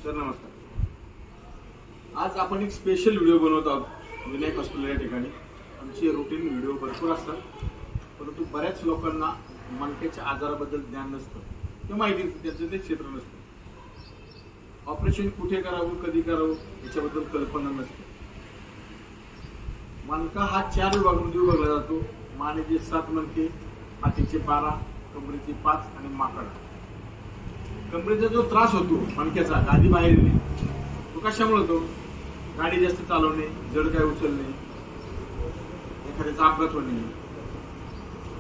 Sir नमस्कार। आज आपण एक स्पेशल व्हिडिओ बनवत आहोत विनायक हॉस्पिटल या ठिकाणी। आमचे रूटीन व्हिडिओ भरपूर असतात, परंतु बऱ्याच लोकांना मणक्याच्या आजाराबद्दल ज्ञान नसतं किंवा माहिती त्याचं ते क्षेत्र नसतं। ऑपरेशन कुठे करावं, कधी करावं याच्याबद्दल कल्पना नसते। मणका हा 4 विभागांमध्ये विभागला जातो। मानेचे 7 मणके, पाठीचे 12, कमरेचे 5 आणि माकड। कमरेचा जो त्रास होतो मणक्याचा, गादी बाहेर येणे, तो कशामुळे होतो? गाडी जास्त चालवणे, जड काय उचलणे, एखाद्याचा अपघात होणे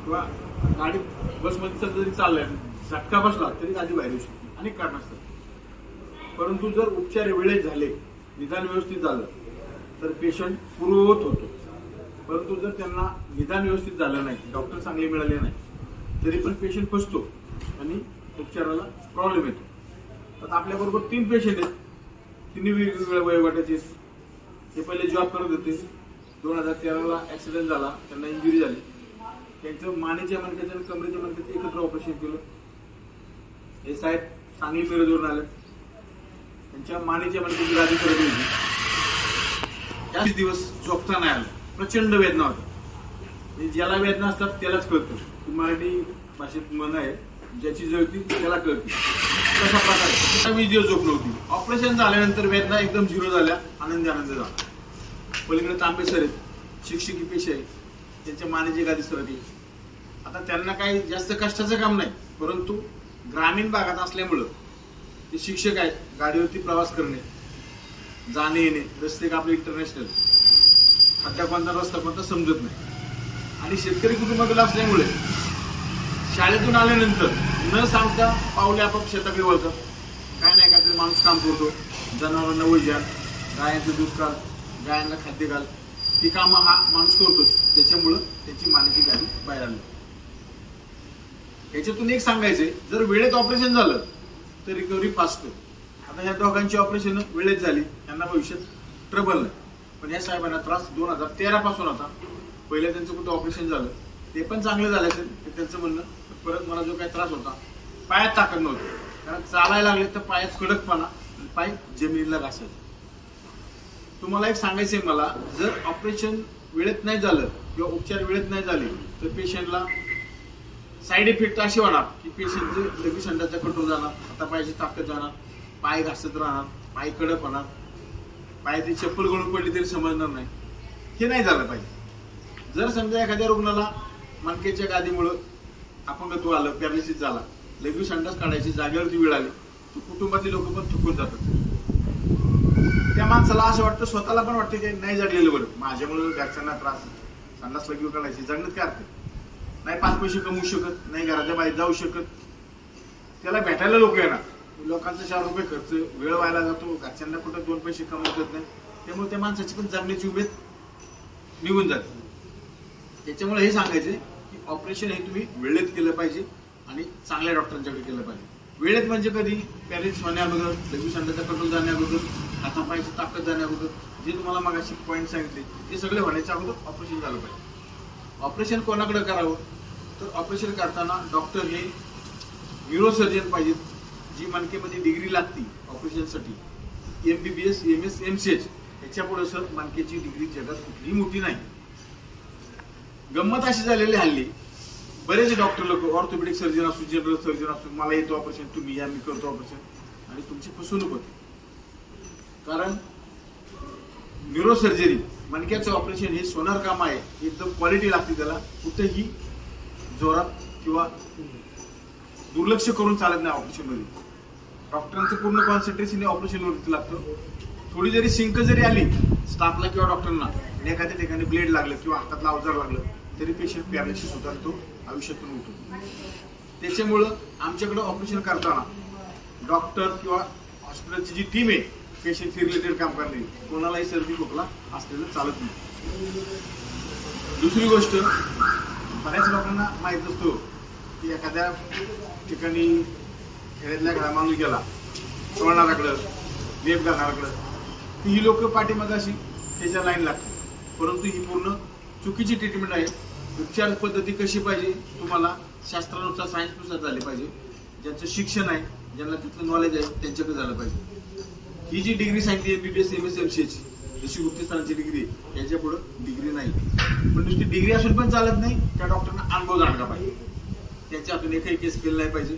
किंवा गाडी बसमध्ये जरी चाललाय झटका बसला तरी गादी बाहेर येऊ शकते। अनेक कारण असतात, परंतु जर उपचार वेळेत झाले, निदान व्यवस्थित झालं तर पेशंट पूर्ववत होतो। परंतु जर त्यांना निदान व्यवस्थित झालं नाही, डॉक्टर चांगले मिळाले नाही, तरी पण पेशंट फसतो आणि उपचाराला प्रॉब्लेम येतो। आता आपल्याबरोबर 3 पेशंट आहेत, तिन्ही वेगवेगळ्या वयोगटाचे। हे पहिले जॉब करत होते, 2013ला ऍक्सिडेंट झाला, त्यांना इंजुरी झाली, त्यांचं मानेच्या मणक्याचं आणि कमरेच्या मणक्याचं एकत्र ऑपरेशन केलं। हे साहेब सांगली मिरजवरून आले, त्यांच्या मानेच्या मणक्याची गादी करत होती। त्याच दिवस झोपता नाही आलं, प्रचंड वेदना होती। ज्याला वेदना असतात त्यालाच कळतं, मराठी भाषेत म्हण आहे, ज्याची जळती त्याला कळते। तशा प्रकारे 20 दिवस झोप नव्हती। ऑपरेशन झाल्यानंतर वेदना एकदम झिरो झाल्या, आनंद झाला। पलीकडे तांबे सर आहेत, शिक्षकी पेशा आहे, त्यांच्या मानेची गादी सरकली। आता त्यांना काही जास्त कष्टाचं काम नाही, परंतु ग्रामीण भागात असल्यामुळं ते शिक्षक आहेत, गाडीवरती प्रवास करणे, जाणे येणे, रस्ते आपले इंटरनॅशनल, खड्डा कोणता रस्ता कोणता समजत नाही, आणि शेतकरी कुटुंबातील असल्यामुळे शाळेतून आल्यानंतर न सांगता पावले आपाप शेताकडे वळतात। काय नाही काहीतरी माणूस काम करतो, जनावरांना वैजा, गायांचं दूध काढ, गायांना खाद्य घाल, ही कामं हा माणूस करतोच। त्याच्यामुळं त्याची मानेची गादी बाहेर आली। याच्यातून एक सांगायचंय, जर वेळेत ऑपरेशन झालं तर रिकव्हरी फास्ट आहे। आता ह्या दोघांची ऑपरेशन वेळेत झाली, त्यांना भविष्यात ट्रबल नाही। पण या साहेबांना त्रास 2013 पासून होता। पहिले त्यांचं कुठं ऑपरेशन झालं, ते पण चांगलं झालं असेल ते त्यांचं म्हणणं, परत मला जो काही त्रास होता, पायात ताकद नव्हती, कारण चालायला लागले तर पायात कडकपणा, पाय जमिनीला घासायचे। तुम्हाला एक सांगायचंय मला, जर ऑपरेशन वेळेत नाही झालं किंवा उपचार वेळेत नाही झाले तर पेशंटला साईड इफेक्ट असे होणार की पेशंटचं लगेच संडासचा कंट्रोल जाणार, आता पायाची ताकद जाणार, पाय घासत राहणार, पाय कडक होणार, पायाची चप्पल गळून पडली तरी समजणार नाही। हे नाही झालं पाहिजे। जर समजा एखाद्या रुग्णाला मणक्याच्या गादीमुळं अपंगत्व आलं, पॅरालिसिस झाला, लगेच संडास काढायची जागेवरती वेळ आली, तर कुटुंबातली लोक पण थकून जातात। त्या माणसाला असं वाटतं, स्वतःला पण वाटतं की नाही जगलेलं बरं, माझ्यामुळे घरच्यांना त्रास, संडास लगेच काढायची, जगण्यात काय अर्थ नाही, 5 पैसे कमवू शकत नाही, घराच्या बाहेर जाऊ शकत, त्याला भेटायला लोक येणार, लोकांचा 4 रुपये खर्च, वेळ व्हायला जातो, घरच्यांना कुठं 2 पैसे कमवत नाही, त्यामुळे त्या माणसाची पण जगण्याची उमेद निघून जाते। त्याच्यामुळे हे सांगायचे की ऑपरेशन हे तुम्ही वेळेत केलं पाहिजे आणि चांगल्या डॉक्टरांच्याकडे केलं पाहिजे। वेळेत म्हणजे कधी? पॅरेलिसिस होण्याअगोदर, लगेच संडासचा कंट्रोल जाण्याअगोदर, हातापायची ताकद जाण्याअगोदर, जे तुम्हाला मगाशी पॉईंट सांगितले ते सगळे होण्याच्या अगोदर ऑपरेशन झालं पाहिजे। ऑपरेशन कोणाकडे करावं? तर ऑपरेशन करताना डॉक्टर हे न्यूरोसर्जन पाहिजेत, जी मणकेमध्ये डिग्री लागती ऑपरेशनसाठी, MBBS, MS, MCH, याच्या पुढे सर मणकेची डिग्री जगात कुठलीही मोठी नाही। गंमत अशी झालेली हल्ली, बरेच डॉक्टर लोक, ऑर्थोपेडिक सर्जन असू, जनरल सर्जन असू, मला येतो ऑपरेशन, तुम्ही या, मी करतो ऑपरेशन, आणि तुमची फसवणूक होते। कारण न्यूरोसर्जरी मणक्याचं ऑपरेशन हे सोनार काम आहे, एकदम क्वालिटी लागते त्याला, कुठेही जोरात किंवा दुर्लक्ष करून चालत नाही। ऑपरेशन मध्ये डॉक्टरांचं पूर्ण कॉन्सन्ट्रेशन ऑपरेशन वरती लागतं। थोडी जरी सिंक जरी आली स्टाफला किंवा डॉक्टरांना, एखाद्या ठिकाणी ब्लेड लागलं किंवा हातातला अवजार लागलं तरी पेशंट पॅरालिसिस होतात, तो आयुष्यातून उठतो। त्याच्यामुळं आमच्याकडे ऑपरेशन करताना डॉक्टर किंवा हॉस्पिटलची जी टीम आहे, पेशंटशी रिलेटेड काम करणे, कोणालाही सर्दी खोकला असलेलं चालत नाही। दुसरी गोष्ट, बऱ्याच लोकांना माहीत असतो की एखाद्या ठिकाणी खेड्यातल्या घरा माणूस गेला, सोडणाऱ्याकडं, लेप घालणाऱ्याकडं, ही लोक पाठीमागे अशी त्याच्या लाईन लागते, परंतु ही पूर्ण चुकीची ट्रीटमेंट आहे। उपचार पद्धती कशी पाहिजे, तुम्हाला शास्त्रानुसार, सायन्सनुसार झाली पाहिजे। ज्यांचं शिक्षण आहे, ज्यांना तिथलं नॉलेज आहे त्यांच्याकडे झालं पाहिजे. ही जी डिग्री सांगितली MBBS MS MCAची जशी गुप्तेस्थानाची डिग्री आहे याच्या पुढे डिग्री नाही. पण नुसती डिग्री असून पण चालत नाही, त्या डॉक्टरना अनुभव जाणला पाहिजे. त्यांच्या हातून एकही केस केलं नाही पाहिजे.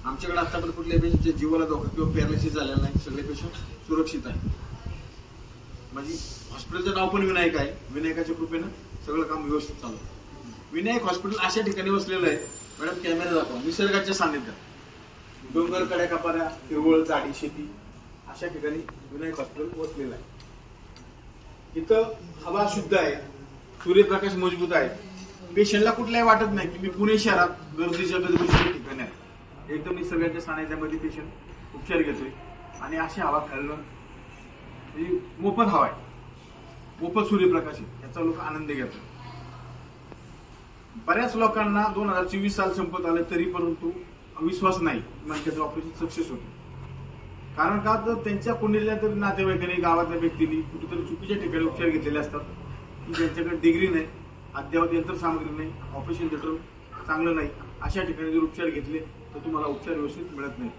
आमच्याकडे आतापर्यंत कुठल्याही पेशंटच्या जीवाला धोका किंवा पॅरालिसिस झालेला नाही. सगळे पेशंट सुरक्षित आहे. म्हणजे हॉस्पिटलचं नाव पण विनायक आहे. विनायकाच्या कृपेनं सगळं काम व्यवस्थित चालू. विनायक हॉस्पिटल अशा ठिकाणी बसलेलं आहे, मॅडम कॅमेरा दाखवा, निसर्गाच्या सानिध्यात, डोंगर कड्या कपाऱ्या, हिरवळ, झाडी, शेती अशा ठिकाणी विनायक हॉस्पिटल बसलेलं आहे. इथं हवा शुद्ध आहे, सूर्यप्रकाश मजबूत आहे. पेशंटला कुठल्याही वाटत नाही की मी पुणे शहरात गर्दीच्या ठिकाणी आहे. एकदम निसर्गाच्या सानिध्यामध्ये पेशंट उपचार घेतोय आणि अशी हवा खाल्लं मोफत हवा आहे, मोफत सूर्यप्रकाश आहे, याचा लोक आनंद घेतात. बऱ्याच लोकांना 2024 साल संपत आलं तरी परंतु विश्वास नाही मणक्याचं ऑपरेशन सक्सेस होतं. कारण का तर त्यांच्या कुंडलीला तरी नातेवाईकांनी, गावातल्या व्यक्तींनी कुठेतरी चुकीच्या ठिकाणी उपचार घेतलेले असतात की ज्यांच्याकडे डिग्री नाही, अद्यावत यंत्रसामग्री नाही, ऑपरेशन थिएटर चांगलं नाही. अशा ठिकाणी जर उपचार घेतले तर तुम्हाला उपचार व्यवस्थित मिळत नाही.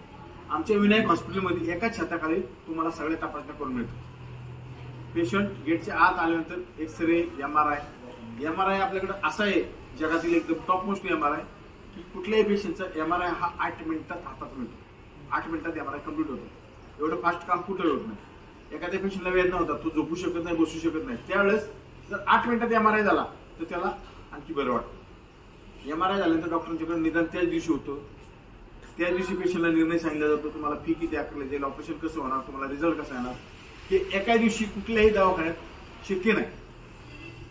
आमच्या विनायक हॉस्पिटलमध्ये एकाच छताखाली तुम्हाला सगळ्या तपासण्या करून मिळतात. पेशंट गेटच्या आत आल्यानंतर एक्सरे, MRI आपल्याकडे असा आहे जगातील एकदम टॉप मोस्ट MRI की कुठल्याही पेशंटचा MRI हा 8 मिनिटात हातात मिळतो. 8 मिनिटात MRI कम्प्लीट होतो. एवढं फास्ट काम कुठं होत नाही. एखाद्या पेशंटला वेदना होता, तो झोपू शकत नाही, बसू शकत नाही, त्यावेळेस जर 8 मिनिटात MRI झाला तर त्याला आणखी बरं वाटतं. MRI झाल्यानंतर डॉक्टरांच्याकडे निदान त्याच दिवशी होतं. त्या दिवशी पेशंटला निर्णय सांगितला जातो, तुम्हाला फी किती आकारली जाईल, ऑपरेशन कसं होणार, तुम्हाला रिझल्ट कसा येणार. हे एका दिवशी कुठल्याही दवाखान्यात शक्य नाही.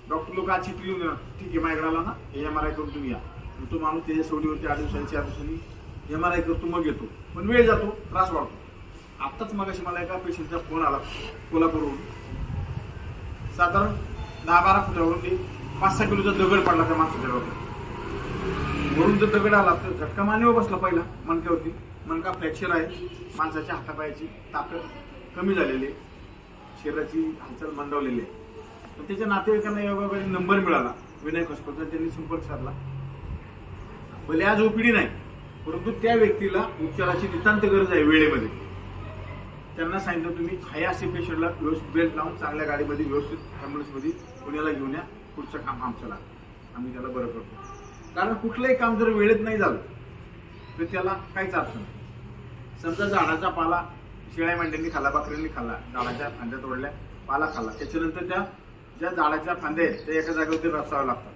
डॉक्टर लोक आज चिठ्ठी लिहून देणार, ठीक आहे माझ्याकडे आला ना, हे MRI करून तुम्ही या. तो माणूस त्याच्या सवडीवरती 8 दिवसांनी 4 दिवसांनी MRI करतो, मग येतो. पण वेळ जातो, त्रास वाढतो. आत्ताच मगाशी मला एका पेशंटचा फोन आला कोल्हापूरवरून. साधारण 10-12 फुटावरून 5-6 किलोचा दगड पडला त्या माणसाच्या डोक्यात. वरून जर दगड आला तर झटका मानेवर बसला पहिला मणक्यावरती. मणका फ्रॅक्चर आहे, माणसाच्या हातापायाची ताकद कमी झालेली आहे, शरीराची हालचाल मंदावलेली आहे. तर त्याच्या नातेवाईकांना योगायोगाने नंबर मिळाला विनायक हॉस्पिटलचा. त्यांनी संपर्क साधला. भले आज OPD नाही, परंतु त्या व्यक्तीला उपचाराची नितांत गरज आहे वेळेमध्ये. त्यांना सांगितलं तुम्ही हाय असे पेशंटला व्यवस्थित बेल्ट लावून चांगल्या गाडीमध्ये व्यवस्थित ॲम्ब्युलन्समध्ये पुण्याला घेऊन या, पुढचं काम आमचं आम्ही त्याला बरं करतो. कारण कुठलंही काम जर वेळेत नाही झालं तर त्याला काहीच अर्थ नाही. समजा झाडाचा पाला शेळ्या मेंढ्यांनी खाल्ला, बकऱ्यांनी खाल्ला, झाडाच्या फांद्या तोडल्या, पाला खाल्ला, त्याच्यानंतर त्या ज्या झाडाच्या फांद्या आहेत त्या एका जागेवरती रचाव्या लागतात.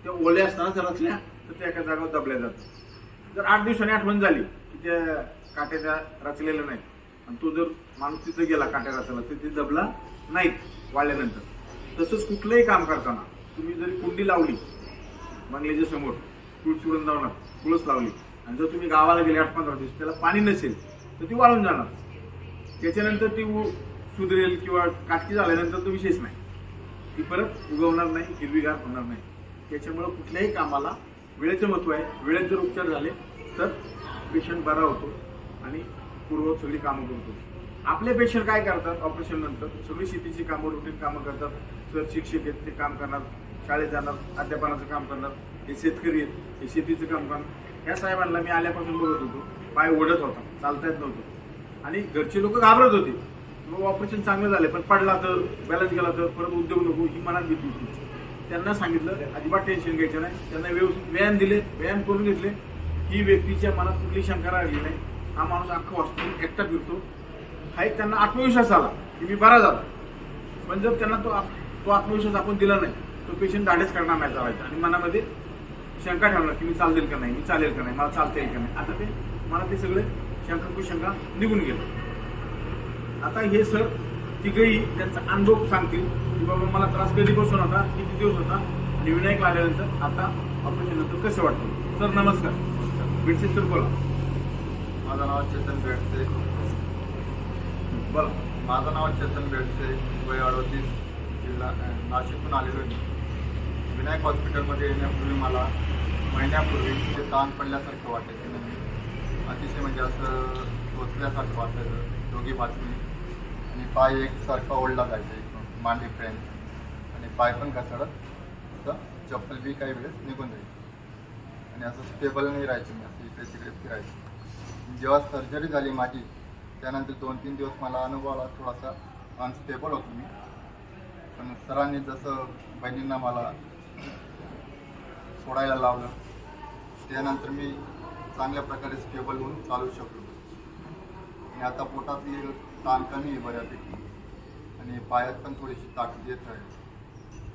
त्या ओल्या असताना जर रचल्या तर त्या एका जागेवर दबल्या जातात. जर 8 दिवसांनी आठवण झाली की त्या काट्या त्या रचलेल्या नाहीत आणि तो जर माणूस तिथे गेला काट्या रचायला तर ते दबला नाहीत वाळल्यानंतर. तसंच कुठलंही काम करताना तुम्ही जरी कुंडी लावली बंगल्याच्या समोर, तुळशी वृंदावनात तुळस लावली आणि जर तुम्ही गावाला गेले 8-15 दिवस त्याला पाणी नसेल तर ती वाळून जाणार. त्याच्यानंतर ती सुधरेल किंवा काटकी झाल्यानंतर तो विशेष नाही, ती परत उगवणार नाही, हिरवीगार होणार नाही. त्याच्यामुळे कुठल्याही कामाला वेळेचं महत्व आहे. वेळेत जर उपचार झाले तर पेशंट बरा होतो आणि पूर्ववत सगळी कामं करतो. आपले पेशंट काय करतात ऑपरेशन नंतर, सगळी शेतीची कामं, रुटीन कामं करतात. सर शिक्षक आहेत ते काम करणार, शाळेत जाणार, अध्यापनाचं काम करणार. हे शेतकरी आहेत, हे शेतीचं काम करणार. या साहेबांना मी आल्यापासून बघत होतो, पाय ओढत होता, चालता येत नव्हतं आणि घरचे लोक घाबरत होते. ऑपरेशन चांगलं झालं पण पडला तर, बॅलन्स गेला तर परत उद्योग नको ही मनात भीती होती. त्यांना सांगितलं अजिबात टेन्शन घ्यायचं नाही. त्यांना व्यवस्थित व्यायाम दिले, व्यायाम करून घेतले. ही व्यक्तीच्या मनात कुठली शंका राहिली नाही. हा माणूस अख्खं हॉस्पिटल एकटा फिरतो. हा एक त्यांना आत्मविश्वास आला की मी बरा झाला. पण जर त्यांना तो आत्मविश्वास आपण दिला नाही तो पेशंट धाडस करणार नाही चालायचा आणि मनामध्ये शंका ठेवणार की मी चालेल का नाही, मी चालेल का नाही, मला चालता येईल का नाही. आता ते मला ते सगळे शंका निघून गेलं. आता हे सर तिघही त्यांचा अनुभव सांगतील की बाबा मला त्रास कधीपासून होता, किती दिवस होता आणि विनायक आल्यानंतर आता ऑपरेशन नंतर कसं वाटतं. सर नमस्कार. बेडसे सर बोला. माझं नाव चेतन बेडसे. बोला. माझं नाव चेतन बेडसे, वय 38, जिल्हा नाशिकहून आलेलो आहे. विनायक हॉस्पिटलमध्ये येण्यापूर्वी मला महिन्यापूर्वी ते ताण पडल्यासारखं वाटायचं नाही. अतिशय म्हणजे असं टोचल्यासारखं वाटायचं दोघी बाजूनी आणि पाय एकसारखा ओढला जायचा इकडून मांडी फ्रेम आणि पाय पण घसरत असं चप्पल बी काही वेळेस निघून जायची आणि असं स्टेबल नाही राहायचं. मी असं इकडे तिकडे फिरायचं. जेव्हा सर्जरी झाली माझी त्यानंतर 2-3 दिवस मला अनुभव आला, थोडासा अनस्टेबल होतो मी. पण सरांनी जसं बहिणींना मला सोडायला लावलं त्यानंतर मी चांगल्या प्रकारे स्टेबल होऊन चालू शकलो. आणि आता पोटातली ताण कमी आहे बऱ्यापैकी आणि पायात पण थोडीशी ताकद येत आहे.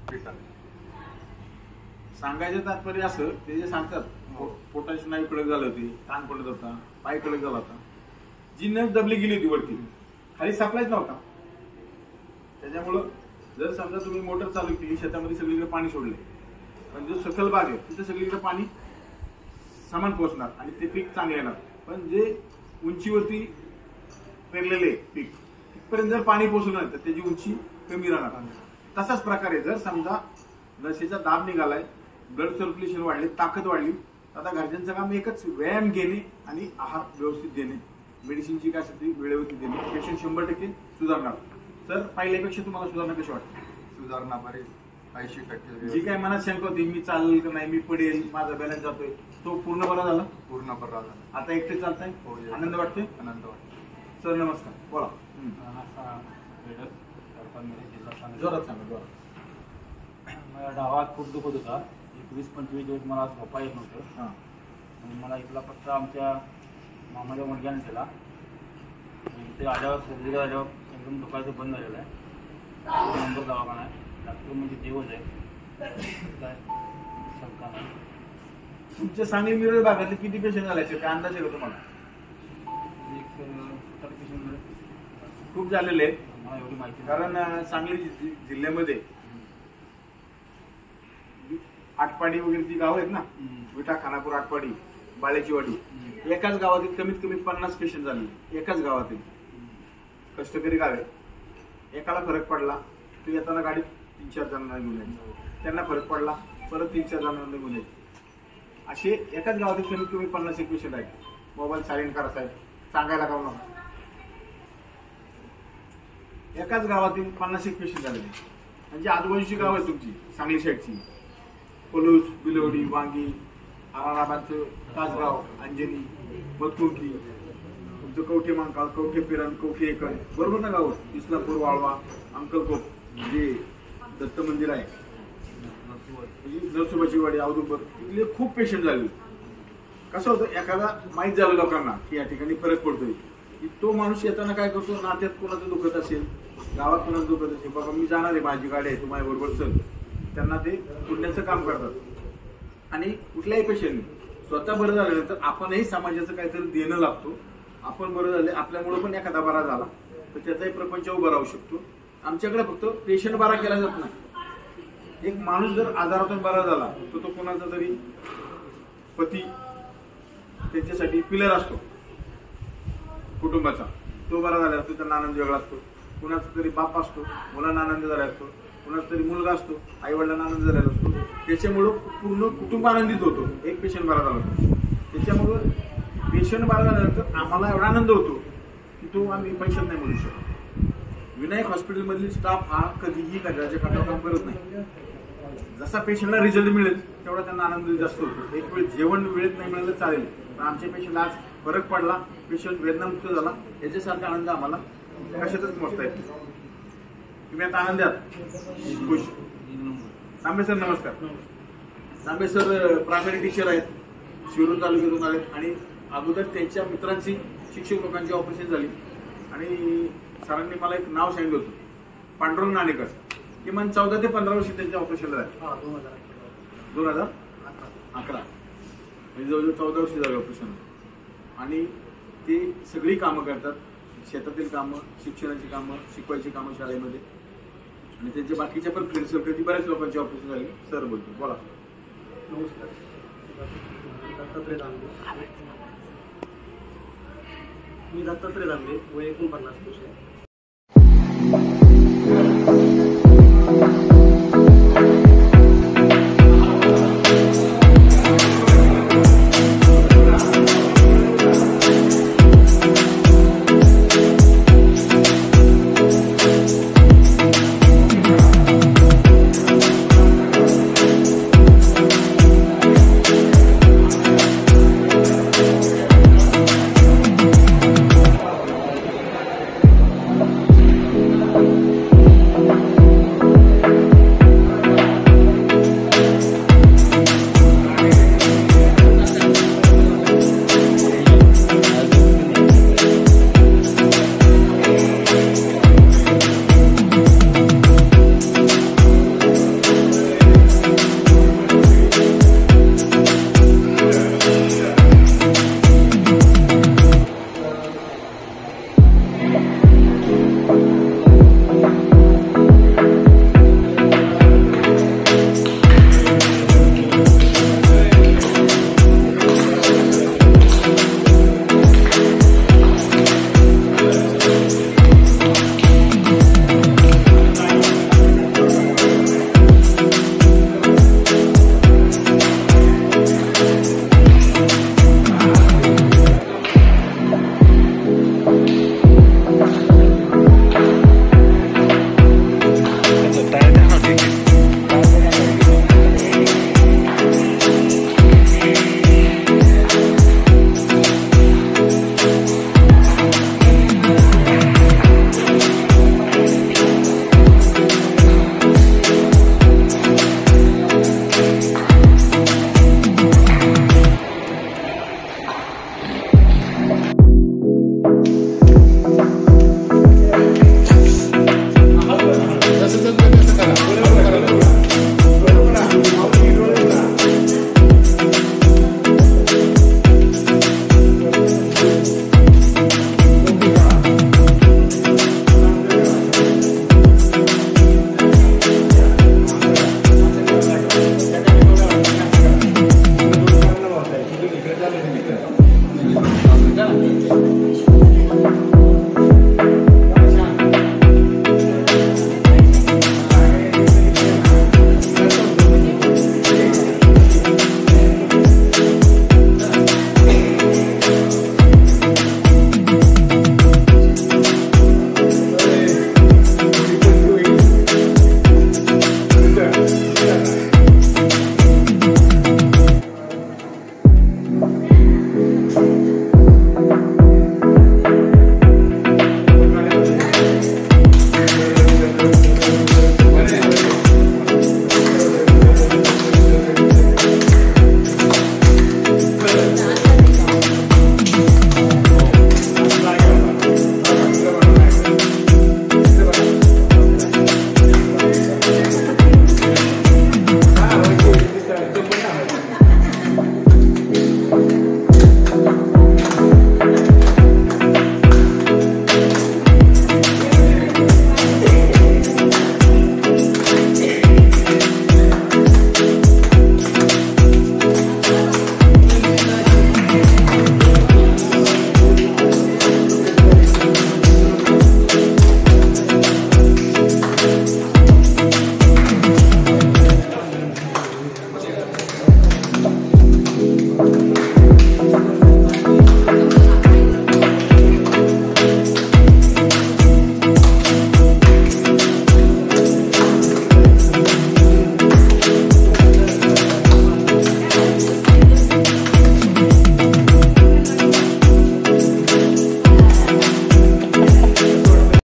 फिट आहे. सांगायचं तात्पर्य असं, ते जे सांगतात पोटाची स्नायू कडक झाली होती, ताण पडत होता, पाय कडक झाला होता, जी नस दबली गेली होती वरती, खाली सापलाच नव्हता. त्याच्यामुळं जर समजा तुम्ही मोटर चालू केली, शेतामध्ये सगळीकडे पाणी सोडले, पण जो सखल भाग आहे तिथे सगळीकडे पाणी समान पोहोचणार आणि ते पीक चांगले येणार. पण जे उंचीवरती पेरलेले पीक तिथपर्यंत जर पाणी पोहोचलं तर त्याची उंची कमी राहणार. तसाच प्रकारे जर समजा नसेचा दाब निघालाय, ब्लड सर्क्युलेशन वाढले, ताकद वाढली, आता घरच्यांचं काम एकच, व्यायाम घेणे आणि आहार व्यवस्थित देणे, मेडिसिनची काय असेल ती वेळेवरती देणे. पेशंट 100% सुधारणार. तर पहिल्यापेक्षा तुम्हाला सुधारणा कशी वाटते? सुधारणा बरी 80%. जी काय मनात शंका होती, मी चालेल का नाही, मी पडेल, माझा बॅलन्स जातोय, तो पूर्ण बरा झाला? पूर्ण बरा झाला. आता एकटे चालताय? आनंद वाटतोय? आनंद वाटतो. सर नमस्कार, बोला. जोरात सांगा, जोरात. मला डावा खूप दुखत होता. 21-25 दिवस मला झोपा येत नव्हतं. मला इथला पत्ता आमच्या मामाच्या मुलग्याने दिला. ते आल्यावर सर्जरी आल्यावर एकदम दुखायचं बंद झालेलं आहे. नंबर दवाखाना आहे, डॉक्टर म्हणजे देवच आहे, काय शंका नाही. तुमच्या सांगली मिरज भागातले किती पेशंट झाले काय अंदाज आहे का तुम्हाला? एक 70 पेशंट झाले. खूप झालेले आहेत. मला एवढी माहिती कारण सांगली जिल्ह्यामध्ये आटपाडी वगैरे जी गाव आहेत ना, विटा, खानापूर, आटपाडी, बाळ्याची वाडी, एकाच गावातील कमीत कमी 50 पेशंट झाले. एकाच गावातील कष्टकरी गाव आहे. एकाला फरक पडला तर येताना गाडीत 3-4 जणांना घेऊन यायचं, त्यांना फरक पडला परत 3-4 जणांना घेऊन यायचं. असे एकाच गावातील कमीत कमी 50 पेशंट आहेत. मोबाईल सायलेंट करा साहेब, सांगायला का नका. एकाच गावातील 50 पेशंट झालेले. म्हणजे आजूबाजूची गाव आहे तुमची सांगली साईडची, पलूस, बिलवडी, वांगी, आराराबादचं तासगाव, अंजनी, मथुरकी, तुमचं कवठे मांकाळ, कवठे पिरण, कवठे एकड, बरोबर ना गाव? इस्लामपूर, वाळवा, अंकलकोट, जे दत्त मंदिर आहे, नरसोबाची वाडी, औदुंबर, इथले खूप पेशंट झाले. कसं होतं, एखादा माहीत झालं लोकांना की या ठिकाणी फरक पडतोय, की तो माणूस येताना काय करतो, नात्यात कोणाचं दुखत असेल, गावात कोणाचं दुखत असेल, बाबा मी जाणार आहे, माझी गाडी आहे, तू माझ्या बरोबर चल, त्यांना ते पुण्याचं काम करतात. आणि कुठल्याही पेशंटने स्वतः बरं झाल्यानंतर आपणही समाजाचं काहीतरी देणं लागतो. आपण बरं झाले, आपल्यामुळे पण एखादा बरा झाला तर त्याचाही प्रपंच उभा राहू शकतो. आमच्याकडे फक्त पेशंट बरा केला जात नाही. एक माणूस जर आजारातून बरा झाला तर तो कोणाचा तरी पती त्यांच्यासाठी पिलर असतो कुटुंबाचा, तो बरा झाला तर त्यांना आनंद वेगळा असतो. कुणाचा तरी बाप असतो, मुलांना आनंद झाला असतो, कुणाचा तरी मुलगा असतो, आई वडिलांना आनंद झालेला असतो. त्याच्यामुळं पूर्ण कुटुंब आनंदित होतो. एक पेशंट बरा झाला होता, त्याच्यामुळं पेशंट बरा झाल्यानंतर आम्हाला एवढा आनंद होतो की तो आम्ही पैशात नाही म्हणू शकतो. विनायक हॉस्पिटलमधील स्टाफ हा कधीही कचऱ्याच्या काठावर काम करत नाही. जसा पेशंटला रिझल्ट मिळेल तेवढा त्यांना आनंद जास्त होतो. एक वेळ जेवण वेळेत नाही मिळालं चालेल, पण आमच्या पेशंटला आज फरक पडला, पेशंट वेदनामुक्त झाला, याच्यासारखा आनंद आम्हाला कशातच मोजता येतो. तुम्ही आता आनंदात खुश. तांबे सर नमस्कार. तांबे सर प्रायमरी टीचर आहेत, शिरूर तालुक्यातून आलेत आणि अगोदर त्यांच्या मित्रांची शिक्षक लोकांची ऑपरेशन झाली आणि सरांनी मला एक नाव सांगितलं होतं, पांडुरंग नाणेकर. किमान 14 ते 15 वर्ष त्यांच्या ऑपरेशनला झाले. 2011 म्हणजे जवळजवळ 14 वर्ष झाले ऑपरेशन. आणि ते सगळी कामं करतात, शेतातील कामं, शिक्षणाची कामं, शिकवायची कामं शाळेमध्ये, आणि त्यांच्या बाकीच्या पण फ्रेंड सर्कलची बऱ्याच लोकांची ऑपरेशन झाली. सर बोलतो, बोला. नमस्कार. दत्तात्रय दामले. मी दत्तात्रय दामले, वय 49 वर्ष. बघा ना.